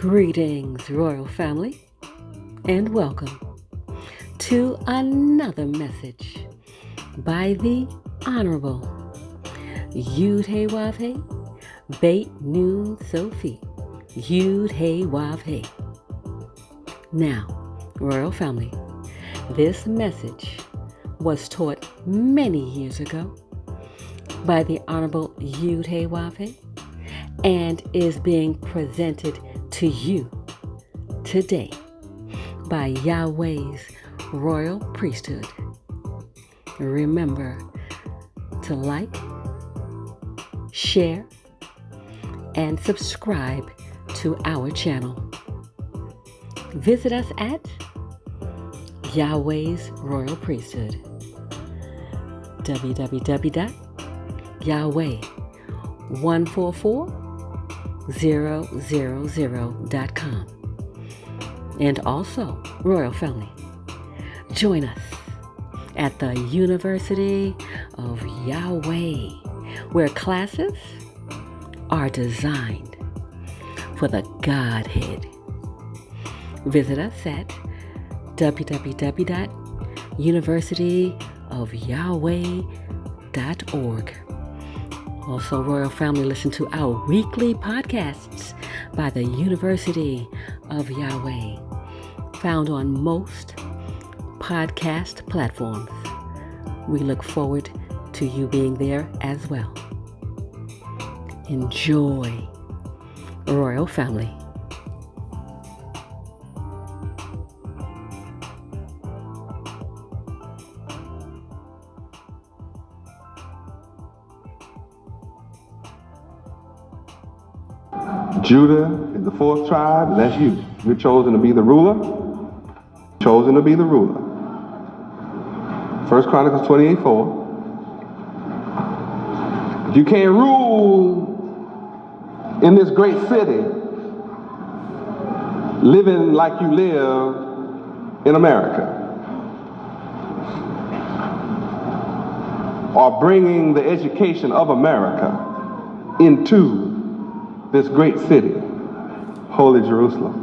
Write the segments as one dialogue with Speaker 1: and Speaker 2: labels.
Speaker 1: Greetings, royal family, and welcome to another message by the Honorable Yahweh Beit Nun Sophie Yahweh. Now, royal family, this message was taught many years ago by the Honorable Yahweh and is being presented to you today by Yahweh's royal priesthood. Remember to like, share, and subscribe to our channel. Visit us at Yahweh's royal priesthood, www.yahweh144000.com. And also, royal family, join us at the University of Yahweh, where classes are designed for the Godhead. Visit us at www.universityofyahweh.org. Also, royal family, listen to our weekly podcasts by the University of Yahweh, found on most podcast platforms. We look forward to you being there as well. Enjoy, royal family.
Speaker 2: Judah is the fourth tribe, and that's you. You're chosen to be the ruler. Chosen to be the ruler. 1 Chronicles 28:4. You can't rule in this great city living like you live in America, or bringing the education of America into this great city, Holy Jerusalem.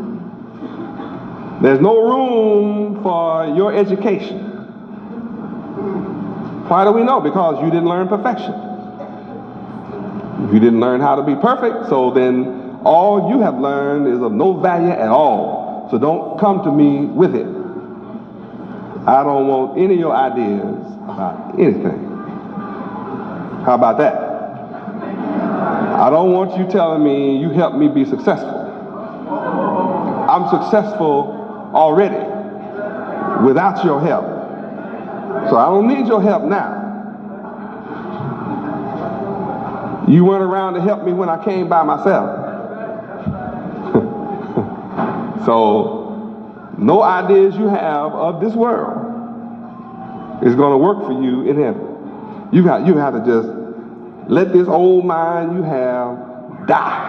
Speaker 2: There's no room for your education. Why do we know? Because you didn't learn perfection. You didn't learn how to be perfect, so then all you have learned is of no value at all. So don't come to me with it. I don't want any of your ideas about anything. How about that? I don't want you telling me you helped me be successful. I'm successful already without your help. So I don't need your help now. You weren't around to help me when I came by myself. So no ideas you have of this world is going to work for you in heaven. You have to just let this old mind you have die.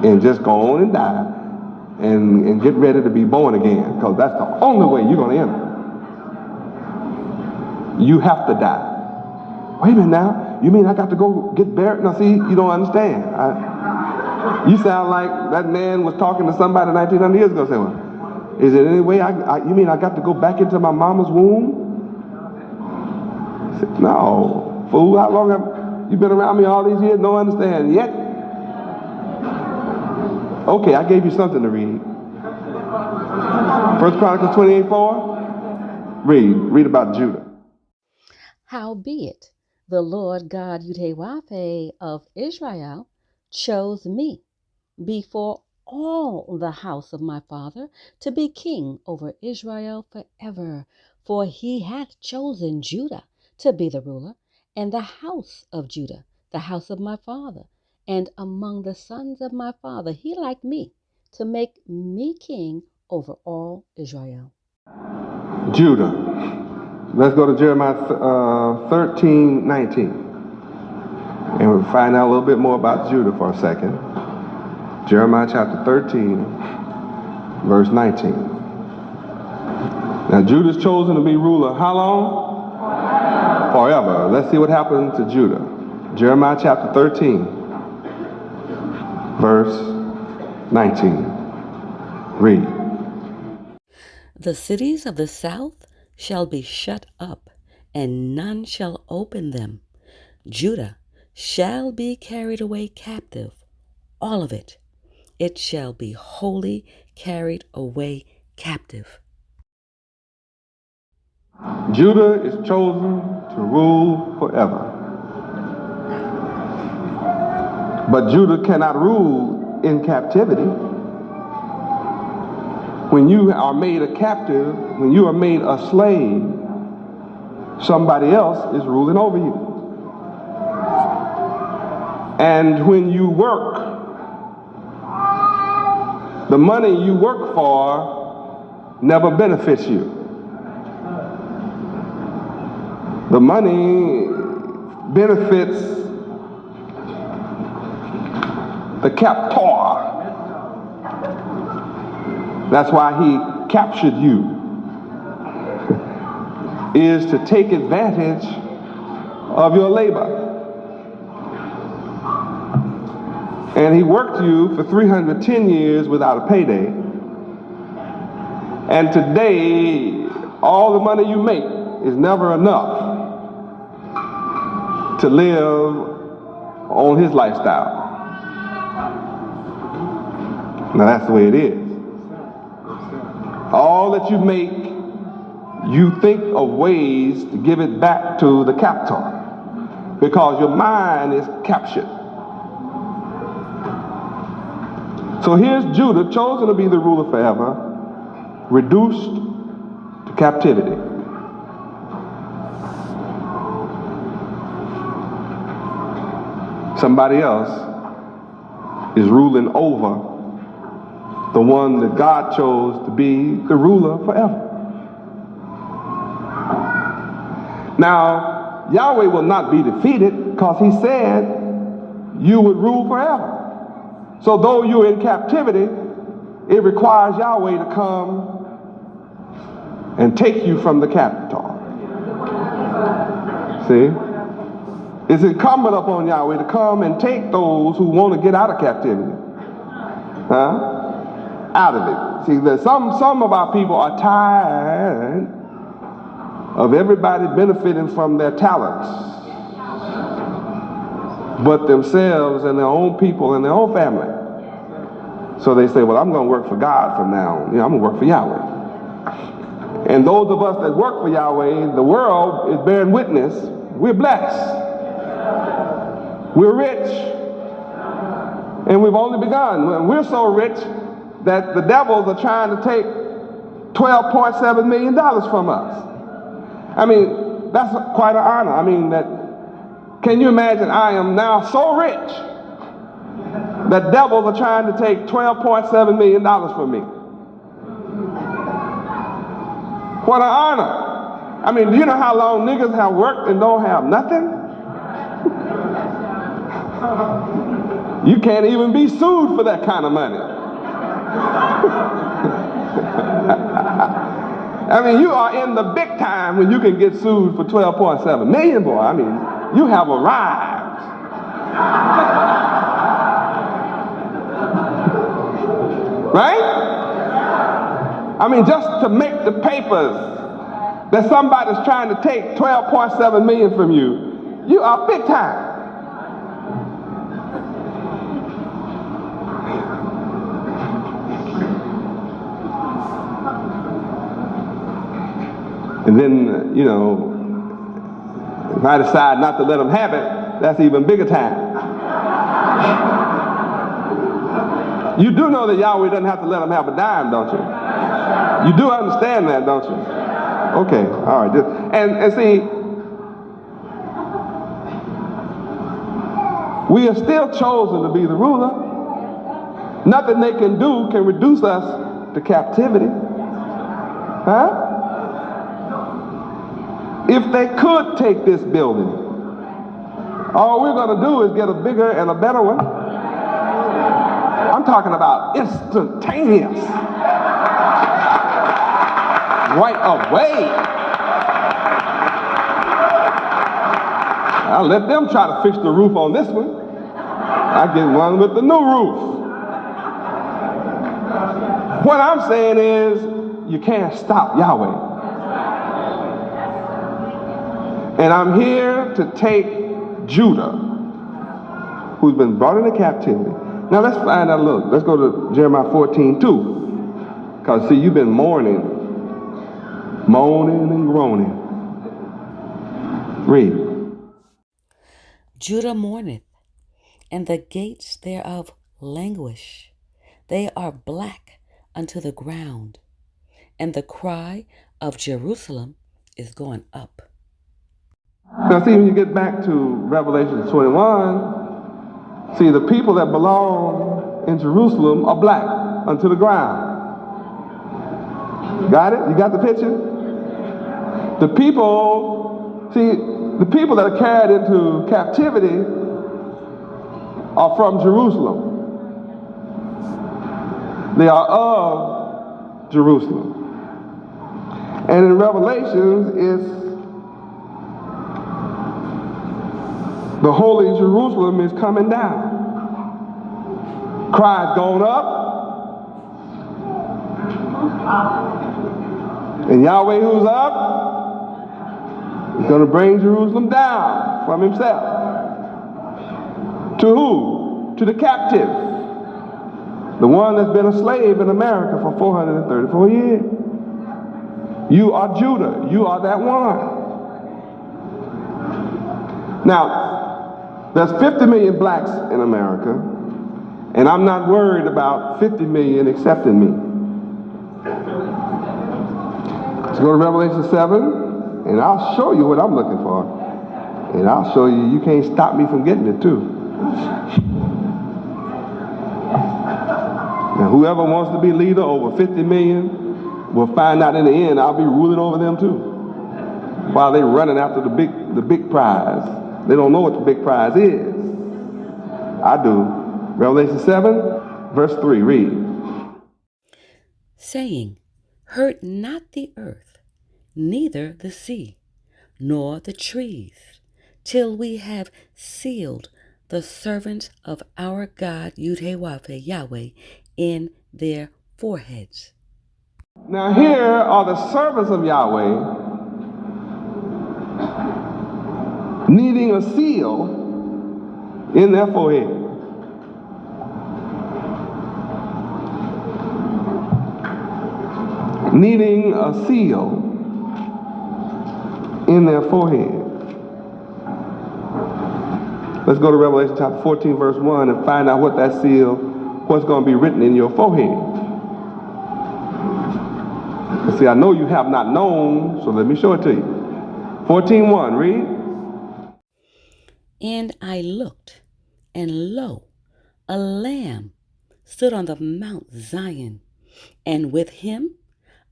Speaker 2: And just go on and die and get ready to be born again, because that's the only way you're going to enter. You have to die. Wait a minute now. You mean I got to go get buried? Now see, you don't understand. You sound like that man was talking to somebody 1900 years ago saying, well, is there any way you mean I got to go back into my mama's womb? No, fool, how long have you been around me all these years? No understand yet? Okay, I gave you something to read. 1 Chronicles 28:4. Read about Judah.
Speaker 1: Howbeit, the Lord God Yahweh of Israel chose me before all the house of my father to be king over Israel forever. For he hath chosen Judah to be the ruler, and the house of Judah, the house of my father. And among the sons of my father, he liked me to make me king over all Israel.
Speaker 2: Judah. Let's go to Jeremiah 13:19. And we'll find out a little bit more about Judah for a second. Jeremiah chapter 13, verse 19. Now Judah's chosen to be ruler how long? Forever. Let's see what happened to Judah. Jeremiah chapter 13, verse 19. Read.
Speaker 1: The cities of the south shall be shut up, and none shall open them. Judah shall be carried away captive, all of it. It shall be wholly carried away captive.
Speaker 2: Judah is chosen to rule forever. But Judah cannot rule in captivity. When you are made a captive, when you are made a slave, somebody else is ruling over you. And when you work, the money you work for never benefits you. The money benefits the captor. That's why he captured you, is to take advantage of your labor. And he worked you for 310 years without a payday. And today, all the money you make is never enough to live on his lifestyle. Now that's the way it is. All that you make, you think of ways to give it back to the captor, because your mind is captured. So here's Judah, chosen to be the ruler forever, reduced to captivity. Somebody else is ruling over the one that God chose to be the ruler forever. Now, Yahweh will not be defeated, because he said you would rule forever. So though you're in captivity, it requires Yahweh to come and take you from the captor. See? It's incumbent upon Yahweh to come and take those who want to get out of captivity. Out of it. See, some of our people are tired of everybody benefiting from their talents, but themselves and their own people and their own family. So they say, well, I'm going to work for God from now on. I'm going to work for Yahweh. And those of us that work for Yahweh, the world is bearing witness. We're blessed. We're rich. And we've only begun. We're so rich that the devils are trying to take $12.7 million from us. I mean, that's quite an honor. I mean, can you imagine? I am now so rich that devils are trying to take $12.7 million from me. What an honor. I mean, do you know how long niggas have worked and don't have nothing? You can't even be sued for that kind of money. I mean, you are in the big time when you can get sued for 12.7 million, boy. I mean, you have arrived. Right? I mean, just to make the papers that somebody's trying to take 12.7 million from you, you are big time. And then, if I decide not to let them have it, that's even bigger time. You do know that Yahweh doesn't have to let them have a dime, don't you? You do understand that, don't you? Okay, all right. And see, we are still chosen to be the ruler. Nothing they can do can reduce us to captivity. Huh? If they could take this building, all we're going to do is get a bigger and a better one. I'm talking about instantaneous. Right away. I'll let them try to fix the roof on this one. I get one with the new roof. What I'm saying is, you can't stop Yahweh. And I'm here to take Judah, who's been brought into captivity. Now let's find out a little. Let's go to Jeremiah 14:2. Because see, you've been moaning and groaning. Read.
Speaker 1: Judah mourneth, and the gates thereof languish. They are black unto the ground, and the cry of Jerusalem is gone up.
Speaker 2: Now see, when you get back to Revelation 21, see, the people that belong in Jerusalem are black unto the ground. Got it? You got the picture? The people, see, the people that are carried into captivity are from Jerusalem. They are of Jerusalem. And in Revelations, it's the holy Jerusalem is coming down. Cries going up. And Yahweh, who's up, is going to bring Jerusalem down from himself. To who? To the captive. The one that's been a slave in America for 434 years. You are Judah. You are that one. Now, there's 50 million blacks in America, and I'm not worried about 50 million accepting me. Let's go to Revelation 7, and I'll show you what I'm looking for. And I'll show you, you can't stop me from getting it too. Now, whoever wants to be leader over 50 million will find out in the end I'll be ruling over them too. While they're running after the big prize. They don't know what the big prize is. I do. Revelation 7, verse 3, read.
Speaker 1: Saying, hurt not the earth, neither the sea, nor the trees, till we have sealed the servants of our God Yahweh in their foreheads.
Speaker 2: Now here are the servants of Yahweh needing a seal in their forehead. Needing a seal in their forehead. Let's go to Revelation chapter 14, verse 1 and find out what that seal, what's going to be written in your forehead. See, I know you have not known, so let me show it to you. 14:1, read.
Speaker 1: And I looked, and lo, a lamb stood on the Mount Zion, and with him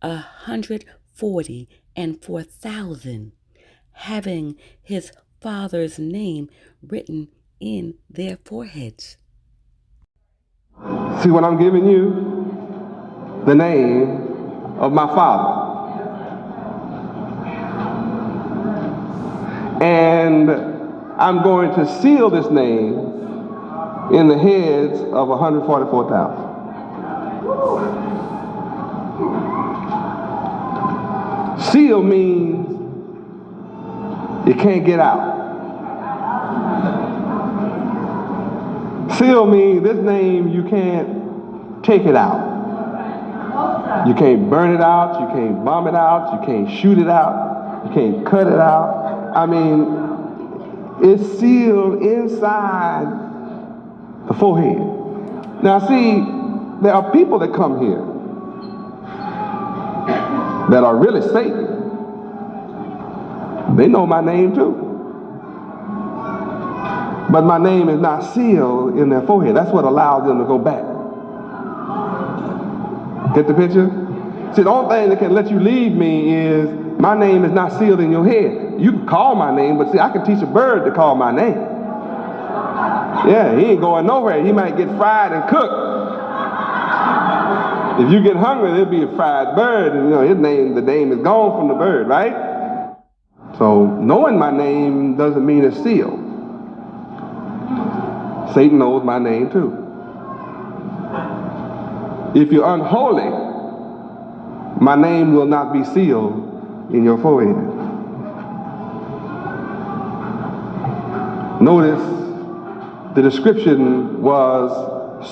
Speaker 1: 144,000, having his Father's name written in their foreheads.
Speaker 2: See what I'm giving you? The name of my Father. And I'm going to seal this name in the heads of 144,000. Seal means you can't get out. Seal means this name, you can't take it out. You can't burn it out, you can't bomb it out, you can't shoot it out, you can't cut it out. I mean, it's sealed inside the forehead. Now see, there are people that come here that are really Satan. They know my name too. But my name is not sealed in their forehead. That's what allows them to go back. Get the picture? See, the only thing that can let you leave me is my name is not sealed in your head. You can call my name, but see, I can teach a bird to call my name. Yeah, he ain't going nowhere. He might get fried and cooked. If you get hungry, there'll be a fried bird, and his name, the name is gone from the bird, right? So knowing my name doesn't mean it's sealed. Satan knows my name too. If you're unholy, my name will not be sealed in your forehead. Notice the description was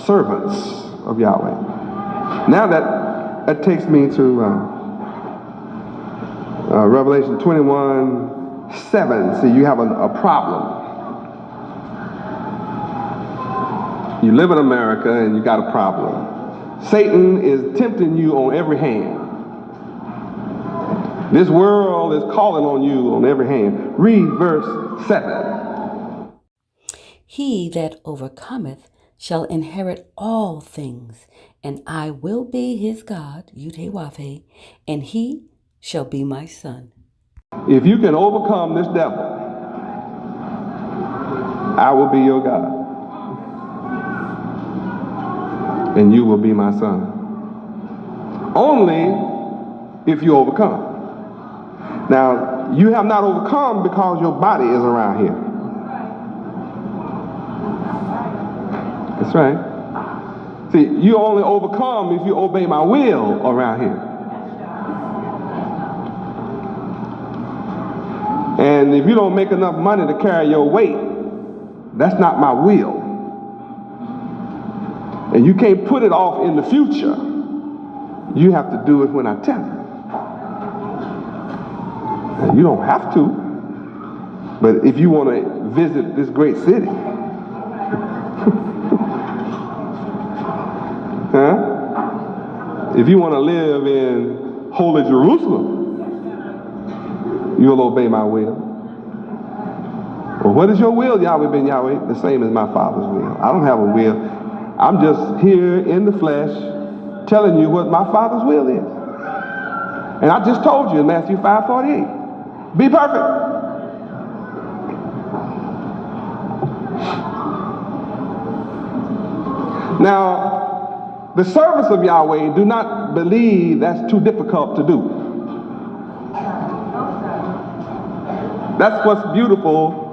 Speaker 2: servants of Yahweh. Now that takes me to Revelation 21:7. See, you have a problem. You live in America and you got a problem. Satan is tempting you on every hand. This world is calling on you on every hand. Read verse 7.
Speaker 1: He that overcometh shall inherit all things, and I will be his God, Yahweh, and he shall be my son.
Speaker 2: If you can overcome this devil, I will be your God, and you will be my son. Only if you overcome. Now, you have not overcome because your body is around here. That's right. See, you only overcome if you obey my will around here. And if you don't make enough money to carry your weight, that's not my will. And you can't put it off in the future. You have to do it when I tell you. And you don't have to. But if you want to visit this great city, huh? If you want to live in holy Jerusalem, you'll obey my will. Well, what is your will, Yahweh ben Yahweh? The same as my Father's will. I don't have a will. I'm just here in the flesh telling you what my Father's will is. And I just told you in Matthew 5:48, be perfect. Now, the servants of Yahweh do not believe that's too difficult to do. That's what's beautiful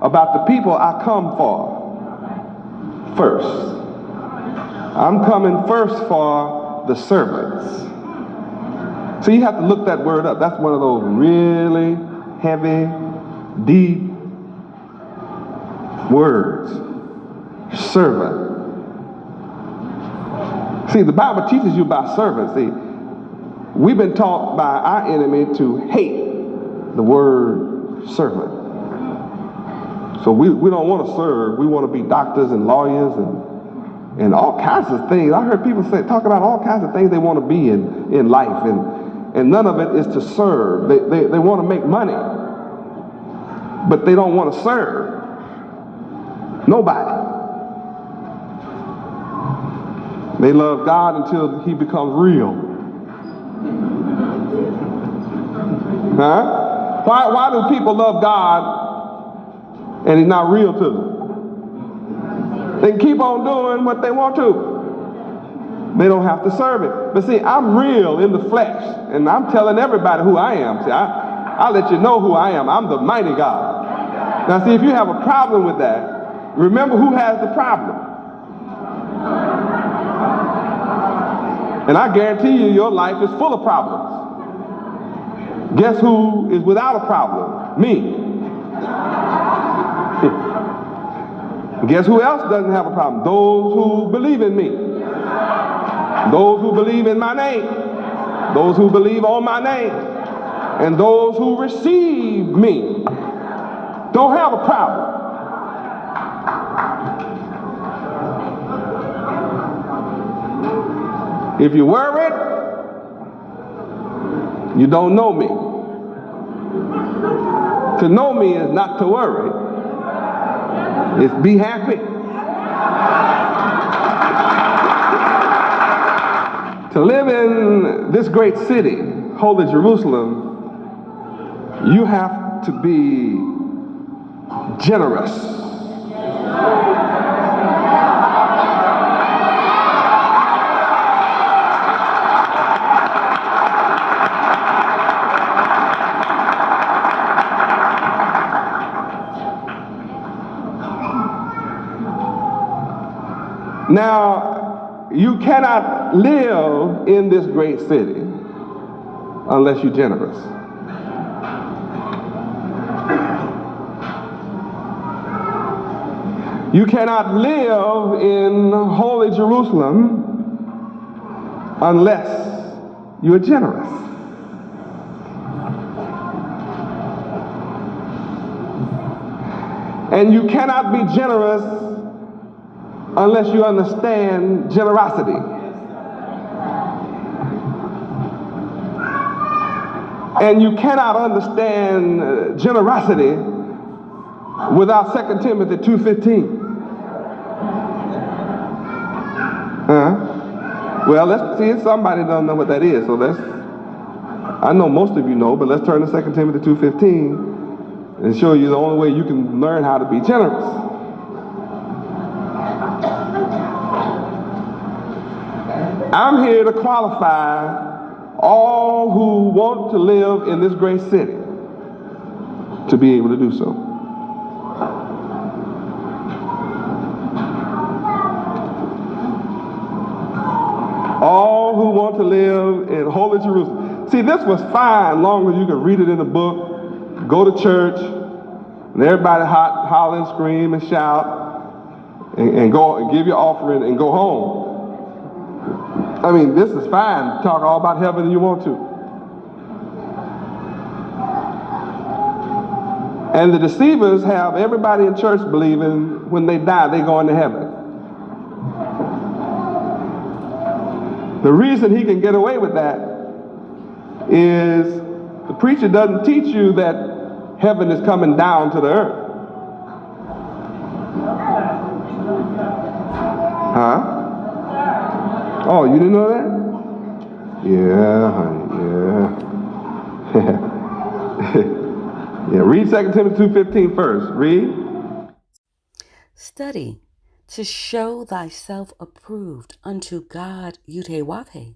Speaker 2: about the people I come for first. I'm coming first for the servants. So you have to look that word up. That's one of those really heavy, deep words. Servant. See, the Bible teaches you about servants. See, we've been taught by our enemy to hate the word servant. So we don't want to serve. We want to be doctors and lawyers and all kinds of things. I heard people talk about all kinds of things they want to be in life, and none of it is to serve. They want to make money, but they don't want to serve nobody. They love God until he becomes real. Huh? Why do people love God and he's not real to them? They can keep on doing what they want to. They don't have to serve it. But see, I'm real in the flesh, and I'm telling everybody who I am. See, I'll let you know who I am. I'm the mighty God. Now see, if you have a problem with that, remember who has the problem. And I guarantee you, your life is full of problems. Guess who is without a problem? Me. Guess who else doesn't have a problem? Those who believe in me. Those who believe in my name. Those who believe on my name. And those who receive me don't have a problem. If you're worried, you don't know me. To know me is not to worry. It's be happy. To live in this great city, holy Jerusalem, you have to be generous. Now, you cannot live in this great city unless you're generous. You cannot live in holy Jerusalem unless you're generous. And you cannot be generous unless you understand generosity. And you cannot understand generosity without 2 Timothy 2:15. Well, let's see if somebody doesn't know what that is. So I know most of you know, but let's turn to 2 Timothy 2:15 and show you the only way you can learn how to be generous. I'm here to qualify all who want to live in this great city to be able to do so. All who want to live in holy Jerusalem. See, this was fine long as you could read it in a book, go to church, and everybody holler and scream and shout and go and give your offering and go home. I mean, this is fine. Talk all about heaven if you want to. And the deceivers have everybody in church believing when they die, they go into heaven. The reason he can get away with that is the preacher doesn't teach you that heaven is coming down to the earth. Huh? Oh, you didn't know that? Yeah, honey, yeah. Yeah, read 2 Timothy 2:15 first. Read.
Speaker 1: Study to show thyself approved unto God Yahweh,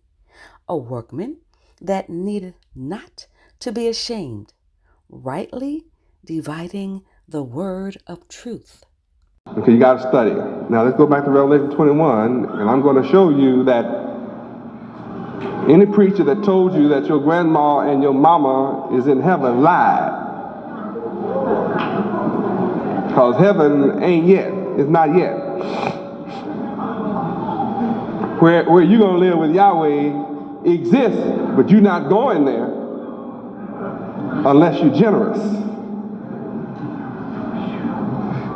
Speaker 1: a workman that needeth not to be ashamed, rightly dividing the word of truth.
Speaker 2: Okay, you got to study. Now let's go back to Revelation 21, and I'm going to show you that any preacher that told you that your grandma and your mama is in heaven lied. Because heaven ain't yet. It's not yet. Where you're going to live with Yahweh exists, but you're not going there unless you're generous.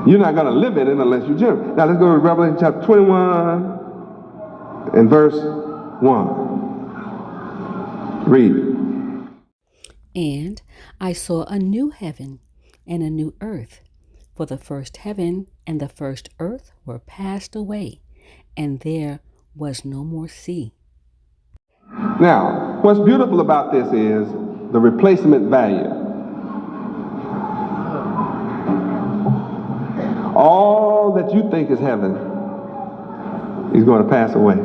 Speaker 2: You're not going to live in it unless you're generous. Now let's go to Revelation chapter 21 and verse 1. Read.
Speaker 1: And I saw a new heaven and a new earth, for the first heaven and the first earth were passed away, and there was no more sea.
Speaker 2: Now, what's beautiful about this is the replacement value. All that you think is heaven is going to pass away.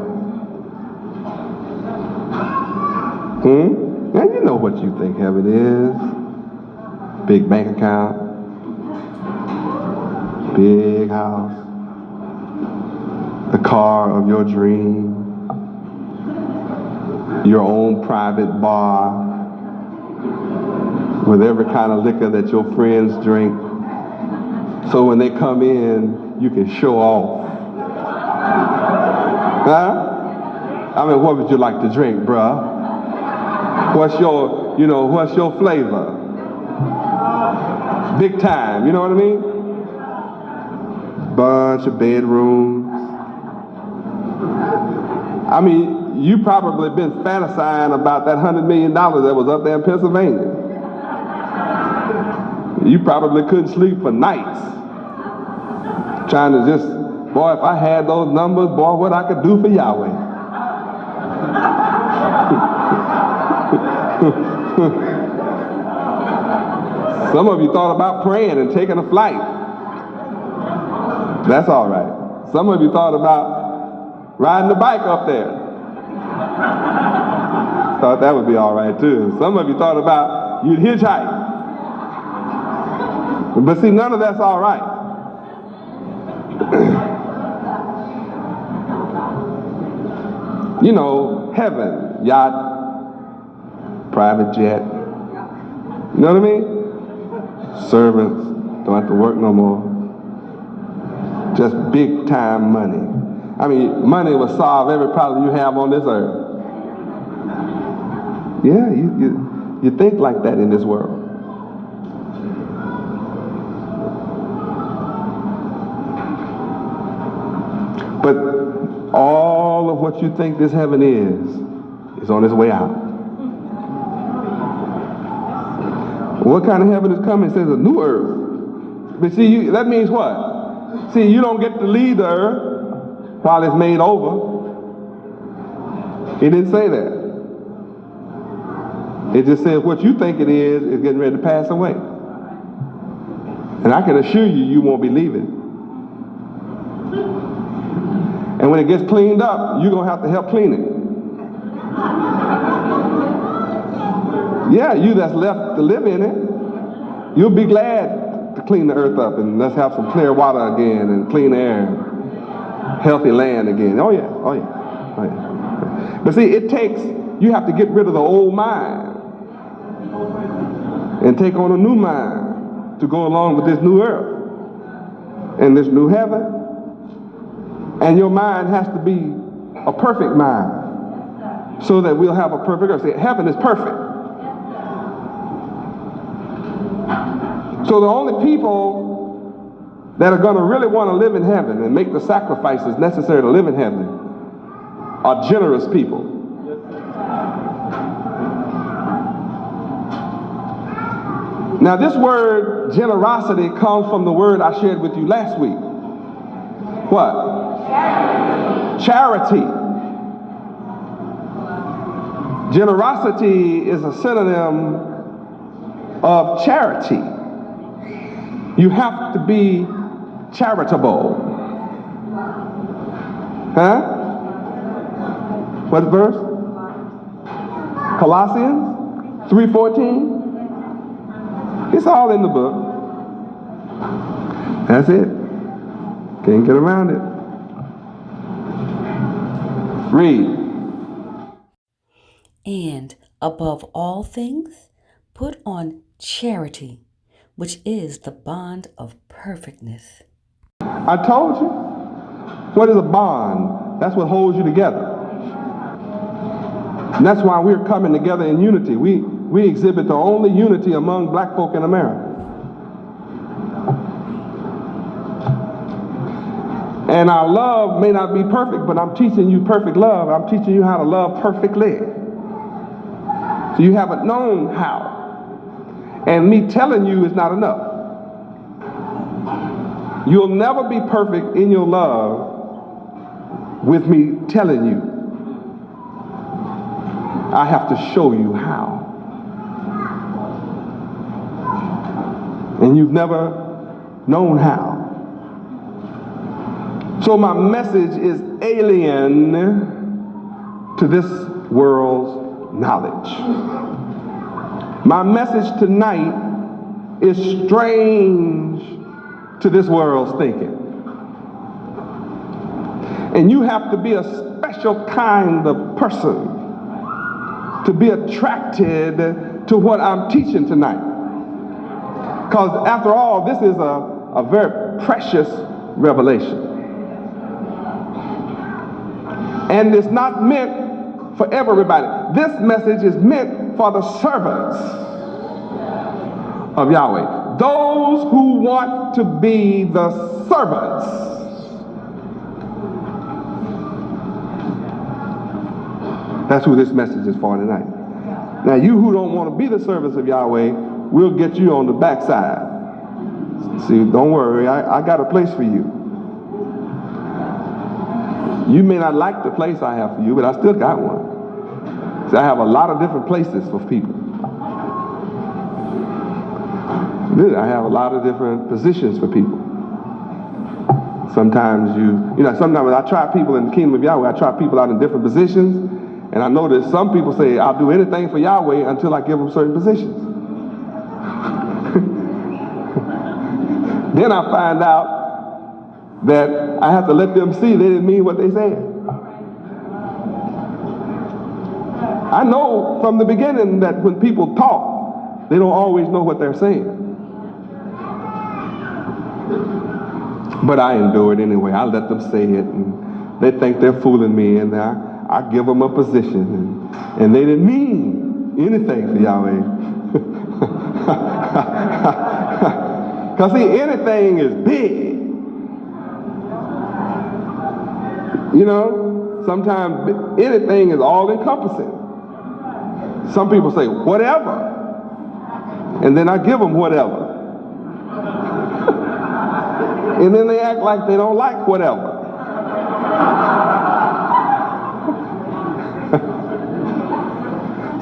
Speaker 2: Now you know what you think heaven is. Big bank account, big house, the car of your dream, your own private bar with every kind of liquor that your friends drink. So when they come in, you can show off. Huh? I mean, what would you like to drink, bruh? What's your flavor? Big time, you know what I mean? Bunch of bedrooms. I mean, you probably been fantasizing about that $100 million that was up there in Pennsylvania. You probably couldn't sleep for nights. Trying to just, boy, if I had those numbers, boy, what I could do for Yahweh. Some of you thought about praying and taking a flight. That's all right. Some of you thought about riding the bike up there. Thought that would be all right too. Some of you thought about you'd hitchhike. But see, none of that's all right. You know, heaven, yacht, private jet. You know what I mean? Servants, don't have to work no more. Just big time money. I mean, money will solve every problem you have on this earth. Yeah, you think like that in this world. But all of what you think this heaven is on its way out. What kind of heaven is coming? It says a new earth. But see, that means what? See, you don't get to leave the earth while it's made over. He didn't say that. It just says what you think it is getting ready to pass away. And I can assure you, you won't be leaving. And when it gets cleaned up, you're going to have to help clean it. Yeah, you that's left to live in it, you'll be glad to clean the earth up and let's have some clear water again and clean air, healthy land again. Oh yeah, oh yeah, oh yeah. But see, you have to get rid of the old mind and take on a new mind to go along with this new earth and this new heaven. And your mind has to be a perfect mind so that we'll have a perfect earth. See, heaven is perfect. So the only people that are going to really want to live in heaven and make the sacrifices necessary to live in heaven are generous people. Now this word generosity comes from the word I shared with you last week. What? Charity. Generosity is a synonym of charity. You have to be charitable. Huh? What verse? Colossians 3:14. It's all in the book. That's it. Can't get around it. Read.
Speaker 1: And above all things, put on charity, which is the bond of perfectness.
Speaker 2: I told you. What is a bond? That's what holds you together. And that's why we're coming together in unity. We exhibit the only unity among black folk in America. And our love may not be perfect, but I'm teaching you perfect love. I'm teaching you how to love perfectly. So you haven't known how. And me telling you is not enough. You'll never be perfect in your love with me telling you. I have to show you how. And you've never known how. So my message is alien to this world's knowledge. My message tonight is strange to this world's thinking. And you have to be a special kind of person to be attracted to what I'm teaching tonight. Because after all, this is a very precious revelation. And it's not meant for everybody. This message is meant for the servants of Yahweh. Those who want to be the servants. That's who this message is for tonight. Now you who don't want to be the servants of Yahweh, we'll get you on the backside. See, don't worry, I got a place for you. You may not like the place I have for you, but I still got one. See, I have a lot of different places for people. I have a lot of different positions for people. Sometimes sometimes when I try people in the kingdom of Yahweh, I try people out in different positions, and I notice some people say, I'll do anything for Yahweh until I give them certain positions. Then I find out that I have to let them see they didn't mean what they said. I know from the beginning that when people talk, they don't always know what they're saying. But I endure it anyway. I let them say it, and they think they're fooling me, and I give them a position, and they didn't mean anything for Yahweh. Because see, anything is big. You know, sometimes anything is all-encompassing. Some people say, whatever. And then I give them whatever. And then they act like they don't like whatever.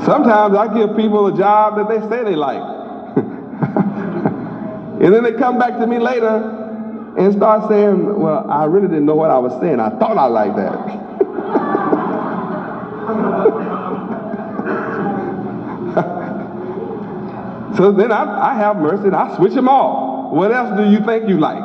Speaker 2: Sometimes I give people a job that they say they like. And then they come back to me later and start saying, well, I really didn't know what I was saying. I thought I liked that. So then I have mercy and I switch them off. What else do you think you like?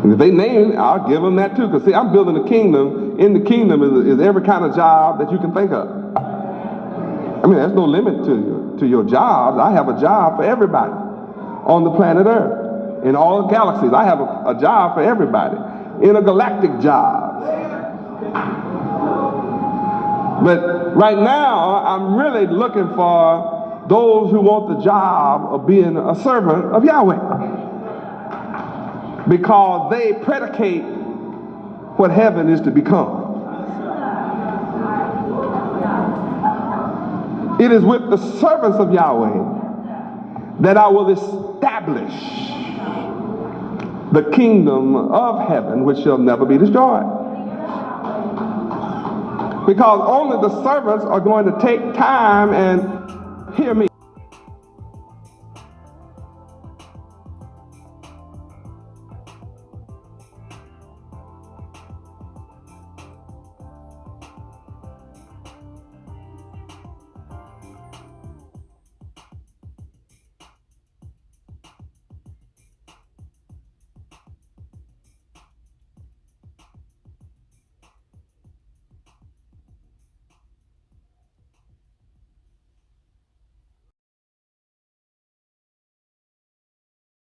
Speaker 2: And if they name it, I'll give them that too. Because see, I'm building a kingdom. In the kingdom is every kind of job that you can think of. I mean, there's no limit to your jobs. I have a job for everybody on the planet Earth. In all the galaxies, I have a job for everybody. Intergalactic jobs. But right now, I'm really looking for those who want the job of being a servant of Yahweh. Because they predicate what heaven is to become. It is with the servants of Yahweh that I will establish the kingdom of heaven, which shall never be destroyed. Because only the servants are going to take time and